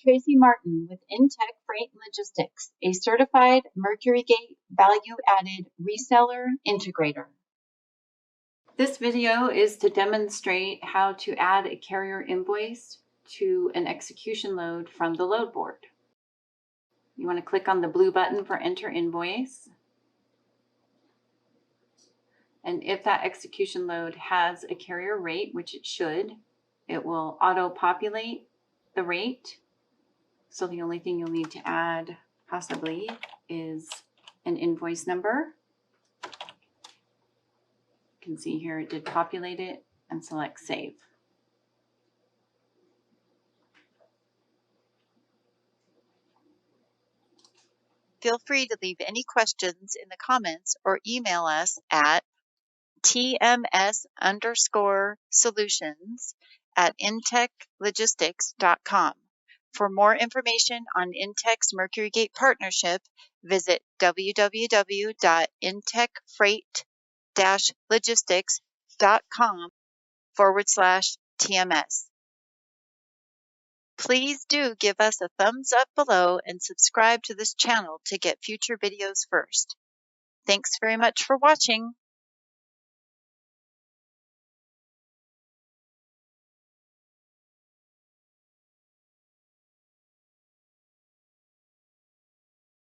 Traci Martin with Intech Freight Logistics, a certified MercuryGate value-added reseller integrator. This video is to demonstrate how to add a carrier invoice to an execution load from the load board. You want to click on the blue button for Enter Invoice. And if that execution load has a carrier rate, which it should, it will auto-populate the rate. So the only thing you'll need to add, possibly, is an invoice number. You can see here it did populate it, and select Save. Feel free to leave any questions in the comments or email us at tms_solutions@intechlogistics.com. For more information on Intech's MercuryGate partnership, visit www.intechfreight-logistics.com/TMS. Please do give us a thumbs up below and subscribe to this channel to get future videos first. Thanks very much for watching.